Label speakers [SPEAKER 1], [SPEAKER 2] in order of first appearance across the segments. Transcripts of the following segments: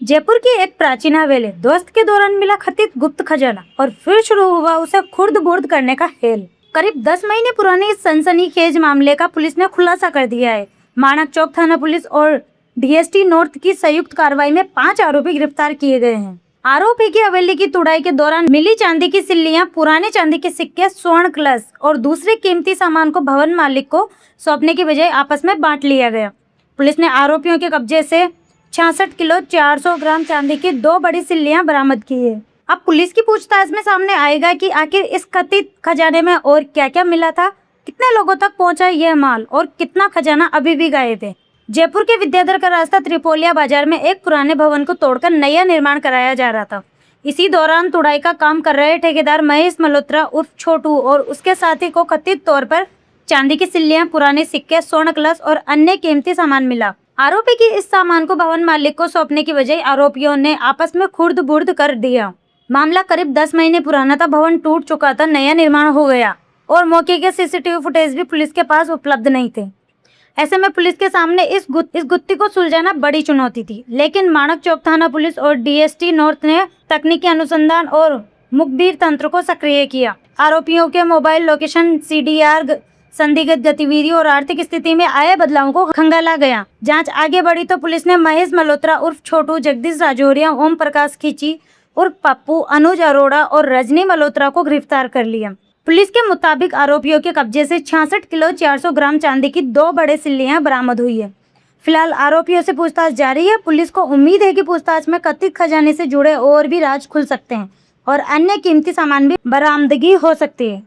[SPEAKER 1] जयपुर की एक प्राचीन हवेली, दोस्त के दौरान मिला कथित गुप्त खजाना और फिर शुरू हुआ उसे खुर्द बुर्द करने का खेल। करीब 10 महीने पुराने इस सनसनीखेज मामले का पुलिस ने खुलासा कर दिया है। माणक चौक थाना पुलिस और डीएसटी नॉर्थ की संयुक्त कार्रवाई में 5 आरोपी गिरफ्तार किए गए हैं। आरोपी की हवेली की तुड़ाई के दौरान मिली चांदी की सिल्लियां, पुराने चांदी के सिक्के, स्वर्ण कलश और दूसरे कीमती सामान को भवन मालिक को सौंपने की बजाय आपस में बांट लिया गया। पुलिस ने आरोपियों के कब्जे से 66 किलो 400 ग्राम चांदी की 2 बड़ी सिल्लियां बरामद की है। अब पुलिस की पूछताछ में सामने आएगा कि आखिर इस कथित खजाने में और क्या क्या मिला था, कितने लोगों तक पहुंचा यह माल और कितना खजाना अभी भी गायब है। जयपुर के विद्याधर का रास्ता त्रिपोलिया बाजार में एक पुराने भवन को तोड़कर नया निर्माण कराया जा रहा था। इसी दौरान तुड़ाई का काम कर रहे ठेकेदार महेश मल्होत्रा उर्फ छोटू और उसके साथी को कथित तौर पर चांदी की सिल्लियां, पुराने सिक्के, स्वर्ण कलश और अन्य कीमती सामान मिला। आरोपी की इस सामान को भवन मालिक को सौंपने की बजाय आरोपियों ने आपस में खुर्द बुर्द कर दिया। मामला करीब 10 महीने पुराना था। भवन टूट चुका था, नया निर्माण हो गया और मौके के सीसीटीवी फुटेज भी पुलिस के पास उपलब्ध नहीं थे। ऐसे में पुलिस के सामने इस गुत्थी को सुलझाना बड़ी चुनौती थी, लेकिन माणक चौक थाना पुलिस और डीएसटी नॉर्थ ने तकनीकी अनुसंधान और मुखबिर तंत्र को सक्रिय किया। आरोपियों के मोबाइल लोकेशन, सीडीआर, संदिग्ध गतिविधि और आर्थिक स्थिति में आए बदलावों को खंगाला गया। जांच आगे बढ़ी तो पुलिस ने महेश मल्होत्रा उर्फ छोटू, जगदीश राजौरिया, ओम प्रकाश खींची उर्फ पप्पू, अनुज अरोड़ा और रजनी मल्होत्रा को गिरफ्तार कर लिया। पुलिस के मुताबिक आरोपियों के कब्जे से 66 किलो 400 ग्राम चांदी की 2 बड़े सिल्लियां बरामद हुई है। फिलहाल आरोपियों से पूछताछ जारी है। पुलिस को उम्मीद है कि पूछताछ में कथित खजाने से जुड़े और भी राज खुल सकते हैं और अन्य कीमती सामान भी बरामदगी हो सकती है।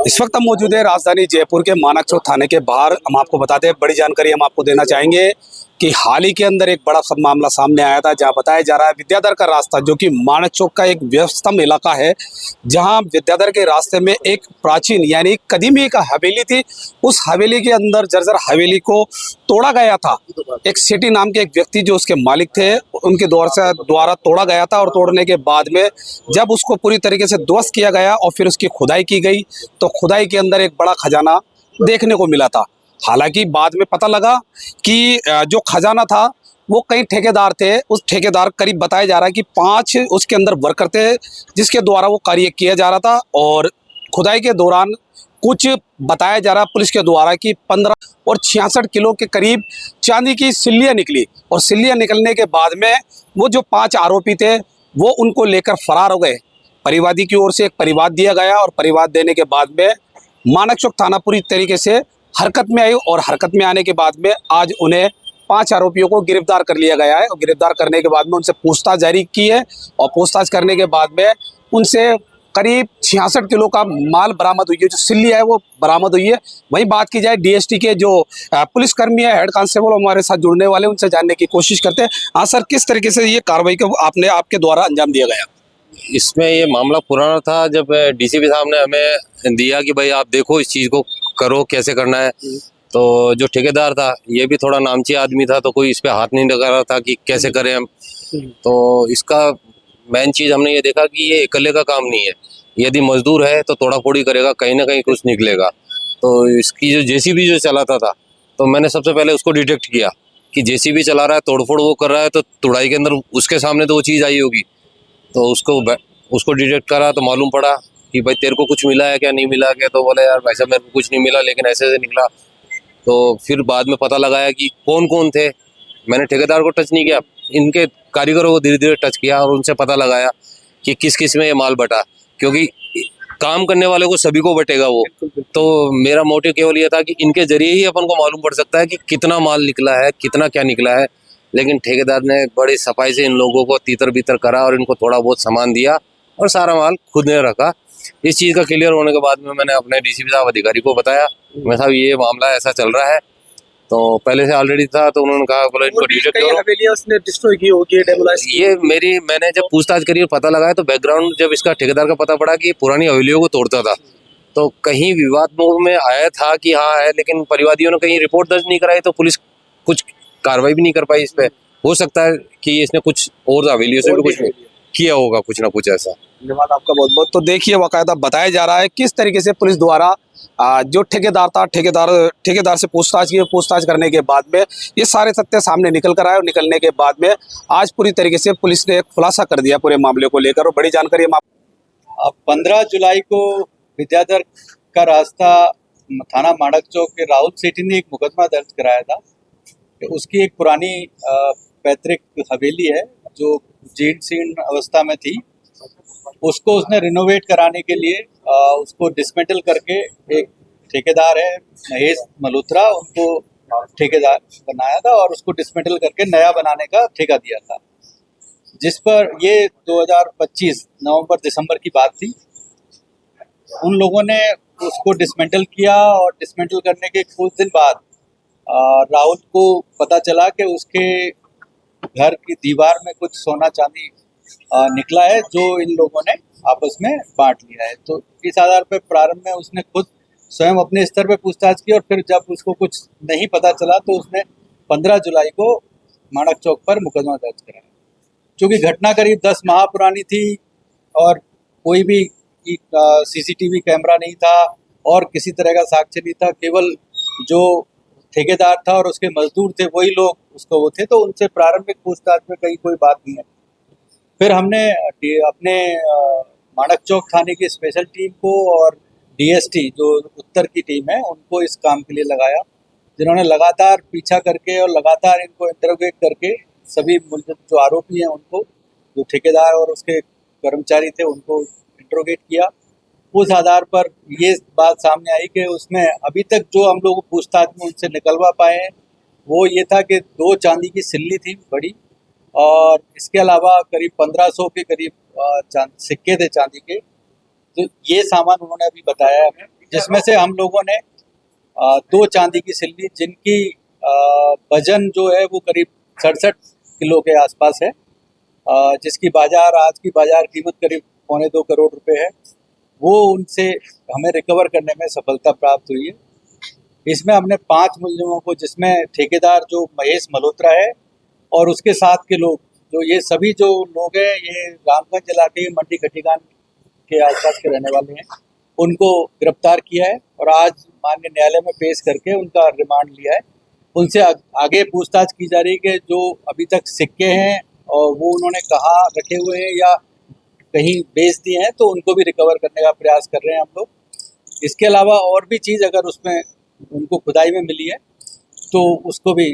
[SPEAKER 2] इस वक्त हम मौजूद है राजधानी जयपुर के माणक चौक थाने के बाहर। हम आपको बताते हैं, बड़ी जानकारी हम आपको देना चाहेंगे कि हाल ही के अंदर एक बड़ा सब मामला सामने आया था, जहां बताया जा रहा है विद्याधर का रास्ता, जो कि माणक चौक का एक व्यस्तम इलाका है, जहां विद्याधर के रास्ते में एक प्राचीन यानी कदीमी एक हवेली थी। उस हवेली के अंदर जर्जर हवेली को तोड़ा गया था। एक सेठी नाम के एक व्यक्ति जो उसके मालिक थे, उनके द्वारा तोड़ा गया था और तोड़ने के बाद में जब उसको पूरी तरीके से ध्वस्त किया गया और फिर उसकी खुदाई की गई तो खुदाई के अंदर एक बड़ा खजाना देखने को मिला था। हालांकि बाद में पता लगा कि जो खजाना था वो कई ठेकेदार थे। उस ठेकेदार करीब बताया जा रहा है कि 5 उसके अंदर वर्कर थे जिसके द्वारा वो कार्य किया जा रहा था। और खुदाई के दौरान कुछ बताया जा रहा है पुलिस के द्वारा कि 15 और 66 किलो के करीब चांदी की सिल्लियाँ निकली। और सिल्लियाँ निकलने के बाद में वो जो 5 आरोपी थे वो उनको लेकर फरार हो गए। परिवादी की ओर से एक परिवाद दिया गया और परिवाद देने के बाद में माणक चौक थाना पूरी तरीके से हरकत में आई और हरकत में आने के बाद में आज उन्हें 5 आरोपियों को गिरफ्तार कर लिया गया है। और गिरफ्तार करने के बाद में उनसे पूछताछ जारी की है और पूछताछ करने के बाद में उनसे करीब 66 किलो का माल बरामद हुई है, जो सिल्ली है वो बरामद हुई है। वहीं बात की जाए डीएसटी के जो पुलिसकर्मी है, हेड कांस्टेबल हमारे साथ जुड़ने वाले, उनसे जानने की कोशिश करते हैं। हाँ सर, किस तरीके से ये कार्रवाई को आपके द्वारा अंजाम दिया गया?
[SPEAKER 3] इसमें ये मामला पुराना था, जब डीसीपी साहब ने हमें दिया कि भाई आप देखो इस चीज़ को करो, कैसे करना है। तो जो ठेकेदार था ये भी थोड़ा नामची आदमी था, तो कोई इस पे हाथ नहीं लगा रहा था कि कैसे करें हम। तो इसका मेन चीज़ हमने ये देखा कि ये अकेले का काम नहीं है। यदि मजदूर है तो तोड़ा फोड़ी करेगा, कहीं ना कहीं कुछ निकलेगा। तो इसकी जो जेसीबी जो चलाता था, तो मैंने सबसे पहले उसको डिटेक्ट किया कि जेसीबी चला रहा है, तोड़फोड़ वो कर रहा है, तो तुड़ाई के अंदर उसके सामने तो वो चीज़ आई होगी। तो उसको डिटेक्ट करा तो मालूम पड़ा कि भाई तेरे को कुछ मिला है क्या, नहीं मिला क्या। तो बोले यार भाई साहब मेरे को कुछ नहीं मिला, लेकिन ऐसे निकला। तो फिर बाद में पता लगाया कि कौन कौन थे। मैंने ठेकेदार को टच नहीं किया, इनके कारीगरों को धीरे धीरे टच किया और उनसे पता लगाया कि किस किस में ये माल बटा, क्योंकि काम करने वाले को सभी को बटेगा वो। तो मेरा मोटिव केवल ये था कि इनके जरिए ही अपन को मालूम पड़ सकता है कि कितना माल निकला है, कितना क्या निकला है। लेकिन ठेकेदार ने बड़ी सफाई से इन लोगों को तीतर बीतर करा और इनको थोड़ा बहुत सामान दिया और सारा माल खुद ने रखा। इस चीज़ का क्लियर होने के बाद में मैंने अपने डीसीपी साहब अधिकारी को बताया, मैं साहब ये मामला ऐसा चल रहा है। तो पहले से ऑलरेडी था, तो उन्होंने कहा बोला इनको डिटेक्ट करो।
[SPEAKER 2] उसने डिस्ट्रॉय की होगी,
[SPEAKER 3] ये मैंने जब पूछताछ करी और पता लगाया तो बैकग्राउंड जब इसका ठेकेदार का पता पड़ा कि पुरानी हवेलियों को तोड़ता था, तो कहीं विवाद में आया था कि हाँ है, लेकिन परिवादियों ने कहीं रिपोर्ट दर्ज नहीं कराई, तो पुलिस कुछ कार्रवाई भी नहीं कर पाई इस पे। हो सकता है कि इसने कुछ और हवेलियों से भी कुछ किया होगा, कुछ ना कुछ ऐसा।
[SPEAKER 2] धन्यवाद आपका बहुत बहुत। तो देखिए, बाकायदा बताया जा रहा है किस तरीके से पुलिस द्वारा जो ठेकेदार था, ठेकेदार से पूछताछ की। पूछताछ करने के बाद में ये सारे तथ्य सामने निकल कर आए और निकलने के बाद में आज पूरी तरीके से पुलिस ने खुलासा कर दिया पूरे मामले को लेकर। और बड़ी जानकारी हम
[SPEAKER 4] अब 15 जुलाई को विद्याधर का रास्ता थाना माणक चौक के राहुल सेठी ने एक मुकदमा दर्ज कराया था कि उसकी एक पुरानी पैतृक हवेली है जो जीर्ण शीर्ण अवस्था में थी, उसको उसने रिनोवेट कराने के लिए उसको डिसमेंटल करके एक ठेकेदार है महेश मल्होत्रा, उनको ठेकेदार बनाया था और उसको डिसमेंटल करके नया बनाने का ठेका दिया था, जिस पर ये 2025 नवंबर दिसंबर की बात थी। उन लोगों ने उसको डिसमेंटल किया और डिसमेंटल करने के कुछ दिन बाद राहुल को पता चला कि उसके घर की दीवार में कुछ सोना चांदी निकला है जो इन लोगों ने आपस में बांट लिया है। तो इस आधार पर प्रारंभ में उसने खुद स्वयं अपने स्तर पर पूछताछ की और फिर जब उसको कुछ नहीं पता चला तो उसने 15 जुलाई को माणक चौक पर मुकदमा दर्ज कराया। चूँकि घटना करीब 10 माह पुरानी थी और कोई भी सीसीटीवी कैमरा नहीं था और किसी तरह का साक्ष्य नहीं था, केवल जो ठेकेदार था और उसके मजदूर थे वही लोग उसको वो थे, तो उनसे प्रारंभिक पूछताछ में कहीं कोई बात नहीं है। फिर हमने अपने माणक चौक थाने की स्पेशल टीम को और डीएसटी जो उत्तर की टीम है उनको इस काम के लिए लगाया, जिन्होंने लगातार पीछा करके और लगातार इनको इंटरोगेट करके सभी जो आरोपी हैं उनको, जो ठेकेदार और उसके कर्मचारी थे उनको इंटरोगेट किया। उस आधार पर ये बात सामने आई कि उसमें अभी तक जो हम लोग पूछताछ में उनसे निकलवा पाए हैं वो ये था कि 2 चांदी की सिल्ली थी बड़ी, और इसके अलावा करीब 1500 के करीब सिक्के थे चांदी के। तो ये सामान उन्होंने अभी बताया हमें, जिसमें से हम लोगों ने 2 चांदी की सिल्ली जिनकी वजन जो है वो करीब 67 किलो के आसपास है, जिसकी आज की बाजार कीमत करीब 2.25 करोड़ रुपए है, वो उनसे हमें रिकवर करने में सफलता प्राप्त हुई है। इसमें हमने 5 मुलजिमों को, जिसमें ठेकेदार जो महेश मल्होत्रा है और उसके साथ के लोग, जो ये सभी जो लोग हैं ये रामगंज इलाके मंडी खटीकान के आसपास के रहने वाले हैं, उनको गिरफ्तार किया है और आज माननीय न्यायालय में पेश करके उनका रिमांड लिया है। उनसे आगे पूछताछ की जा रही है कि जो अभी तक सिक्के हैं और वो उन्होंने कहाँ रखे हुए हैं या कहीं बेच दिए हैं, तो उनको भी रिकवर करने का प्रयास कर रहे हैं हम लोग। इसके अलावा और भी चीज़ अगर उसमें उनको खुदाई में मिली है तो उसको भी